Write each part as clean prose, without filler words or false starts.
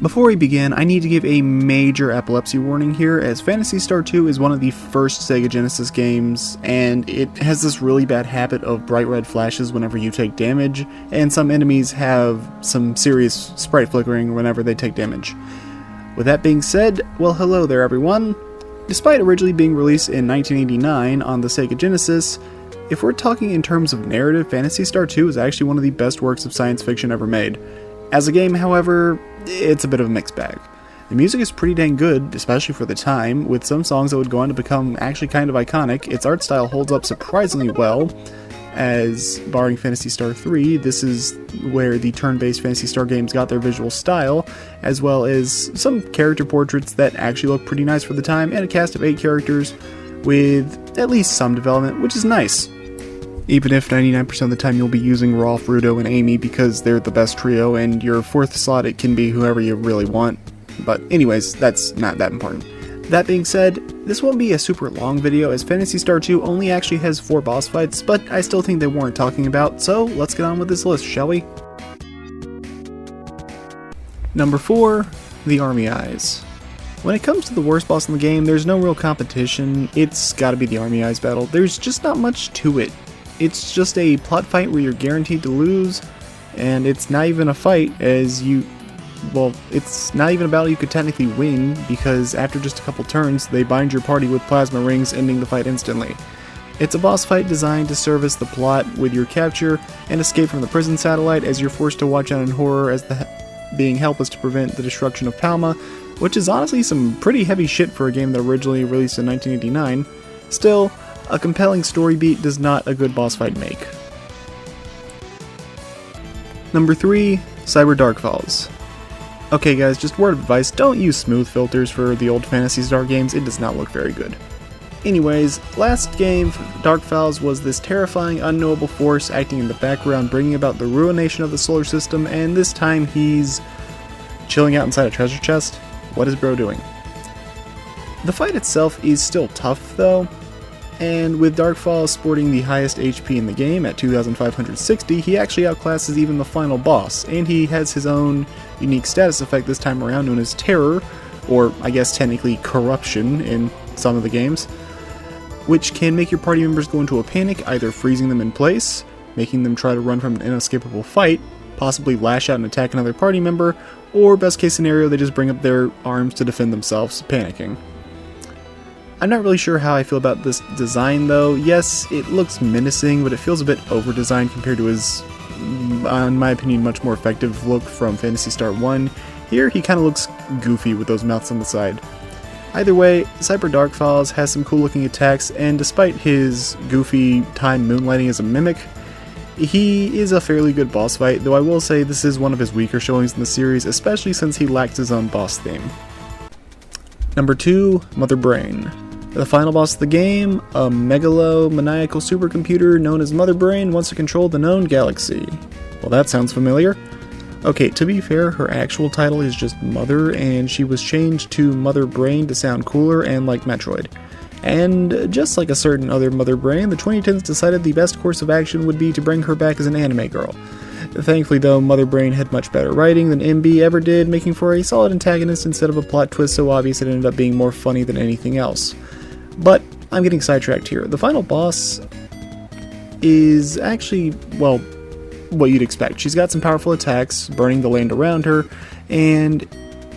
Before we begin, I need to give a major epilepsy warning here, as Phantasy Star 2 is one of the first Sega Genesis games, and it has this really bad habit of bright red flashes whenever you take damage, and some enemies have some serious sprite flickering whenever they take damage. With that being said, well, hello there everyone. Despite originally being released in 1989 on the Sega Genesis, if we're talking in terms of narrative, Phantasy Star 2 is actually one of the best works of science fiction ever made. As a game, however, it's a bit of a mixed bag. The music is pretty dang good, especially for the time, with some songs that would go on to become actually kind of iconic. Its art style holds up surprisingly well, as barring Phantasy Star 3, this is where the turn-based Phantasy Star games got their visual style, as well as some character portraits that actually look pretty nice for the time, and a cast of 8 characters with at least some development, which is nice. Even if 99% of the time you'll be using Rolf, Rudo, and Amy because they're the best trio, and your 4th slot it can be whoever you really want. But anyways, that's not that important. That being said, this won't be a super long video as Phantasy Star 2 only actually has 4 boss fights, but I still think they warrant talking about, so let's get on with this list, shall we? Number 4, the Army Eyes. When it comes to the worst boss in the game, there's no real competition. It's gotta be the Army Eyes battle. There's just not much to it. It's just a plot fight where you're guaranteed to lose, and it's not even a fight as it's not even a battle you could technically win, because after just a couple turns, they bind your party with plasma rings, ending the fight instantly. It's a boss fight designed to service the plot with your capture and escape from the prison satellite, as you're forced to watch on in horror as being helpless to prevent the destruction of Palma, which is honestly some pretty heavy shit for a game that originally released in 1989. Still, a compelling story beat does not a good boss fight make. Number 3, Cyber Darkfalls. Okay guys, just word of advice, don't use smooth filters for the old Phantasy Star games, it does not look very good. Anyways, last game, Darkfalls was this terrifying, unknowable force acting in the background, bringing about the ruination of the solar system, and this time he's chilling out inside a treasure chest? What is bro doing? The fight itself is still tough though, and with Darkfalls sporting the highest HP in the game at 2560, he actually outclasses even the final boss, and he has his own unique status effect this time around known as Terror, or I guess technically Corruption in some of the games, which can make your party members go into a panic, either freezing them in place, making them try to run from an inescapable fight, possibly lash out and attack another party member, or best case scenario, they just bring up their arms to defend themselves, panicking. I'm not really sure how I feel about this design though. Yes, it looks menacing, but it feels a bit over-designed compared to his, in my opinion, much more effective look from Phantasy Star 1. Here, he kind of looks goofy with those mouths on the side. Either way, Cyber Darkfalls has some cool looking attacks, and despite his goofy time moonlighting as a mimic, he is a fairly good boss fight, though I will say this is one of his weaker showings in the series, especially since he lacks his own boss theme. Number 2, Mother Brain. The final boss of the game, a megalomaniacal supercomputer known as Mother Brain, wants to control the known galaxy. Well, that sounds familiar. Okay, to be fair, her actual title is just Mother, and she was changed to Mother Brain to sound cooler and like Metroid. And just like a certain other Mother Brain, the 2010s decided the best course of action would be to bring her back as an anime girl. Thankfully though, Mother Brain had much better writing than MB ever did, making for a solid antagonist instead of a plot twist so obvious it ended up being more funny than anything else. But I'm getting sidetracked here. The final boss is actually, well, what you'd expect. She's got some powerful attacks, burning the land around her, and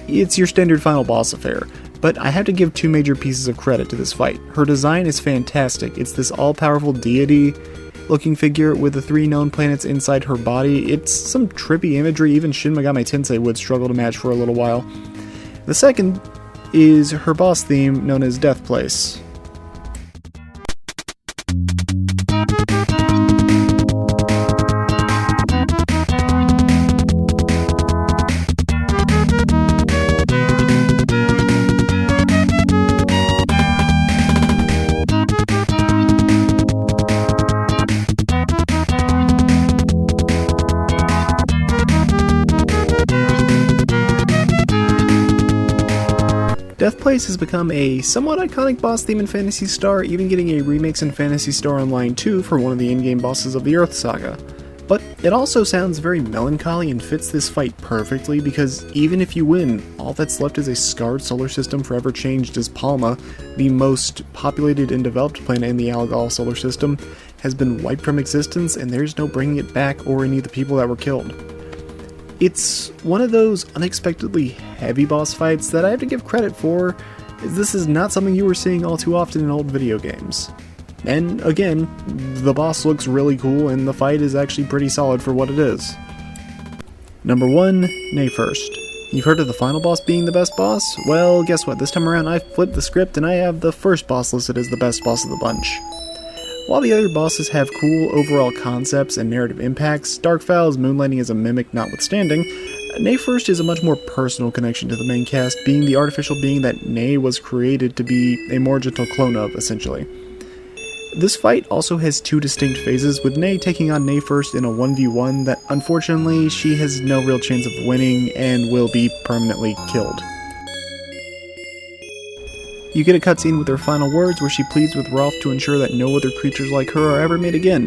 it's your standard final boss affair. But I have to give 2 major pieces of credit to this fight. Her design is fantastic. It's this all-powerful deity looking figure with the 3 known planets inside her body. It's some trippy imagery even Shin Megami Tensei would struggle to match for a little while. The second is her boss theme known as Death Place. Death Place has become a somewhat iconic boss theme in Phantasy Star, even getting a remix in Phantasy Star Online 2 for one of the in-game bosses of the Earth Saga. But it also sounds very melancholy and fits this fight perfectly because even if you win, all that's left is a scarred solar system forever changed as Palma, the most populated and developed planet in the Algol solar system, has been wiped from existence and there's no bringing it back or any of the people that were killed. It's one of those unexpectedly heavy boss fights that I have to give credit for, as this is not something you were seeing all too often in old video games. And again, the boss looks really cool and the fight is actually pretty solid for what it is. Number 1, Nay First. You've heard of the final boss being the best boss? Well, guess what, this time around I flipped the script and I have the first boss listed as the best boss of the bunch. While the other bosses have cool overall concepts and narrative impacts, Darkfowl's moonlighting as a mimic notwithstanding, Nay First is a much more personal connection to the main cast, being the artificial being that Nay was created to be a more gentle clone of, essentially. This fight also has 2 distinct phases, with Nay taking on Nay First in a 1v1 that unfortunately she has no real chance of winning and will be permanently killed. You get a cutscene with her final words where she pleads with Rolf to ensure that no other creatures like her are ever made again.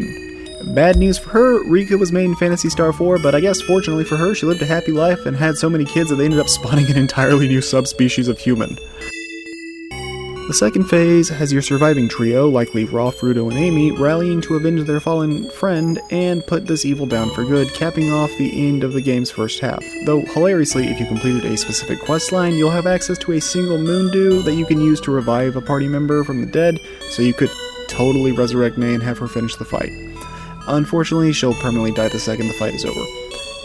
Bad news for her, Rika was made in Phantasy Star 4, but I guess fortunately for her, she lived a happy life and had so many kids that they ended up spawning an entirely new subspecies of human. The second phase has your surviving trio, likely Rolf, Rudo, and Amy, rallying to avenge their fallen friend and put this evil down for good, capping off the end of the game's first half. Though, hilariously, if you completed a specific questline, you'll have access to a single moon dew that you can use to revive a party member from the dead, so you could totally resurrect Nay and have her finish the fight. Unfortunately, she'll permanently die the second the fight is over.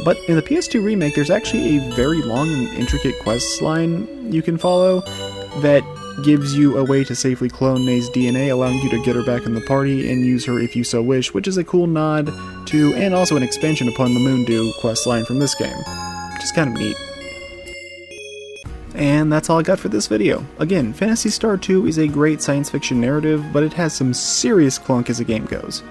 But in the PS2 remake, there's actually a very long and intricate quest line you can follow that gives you a way to safely clone Nay's DNA, allowing you to get her back in the party and use her if you so wish, which is a cool nod to, and also an expansion upon the Moondew questline from this game, which is kind of neat. And that's all I got for this video. Again, Phantasy Star 2 is a great science fiction narrative, but it has some serious clunk as a game goes.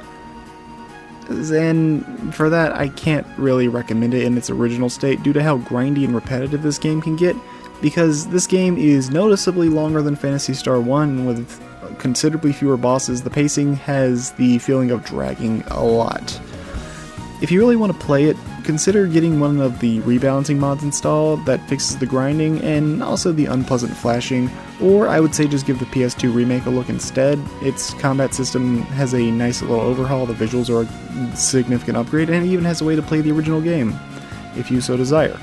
And for that, I can't really recommend it in its original state due to how grindy and repetitive this game can get, because this game is noticeably longer than Phantasy Star 1 with considerably fewer bosses. The pacing has the feeling of dragging a lot. If you really want to play it, consider getting one of the rebalancing mods installed that fixes the grinding and also the unpleasant flashing, or I would say just give the PS2 remake a look instead. Its combat system has a nice little overhaul, the visuals are a significant upgrade, and it even has a way to play the original game, if you so desire.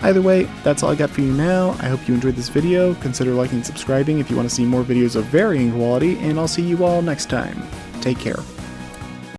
Either way, that's all I got for you now. I hope you enjoyed this video. Consider liking and subscribing if you want to see more videos of varying quality, and I'll see you all next time. Take care.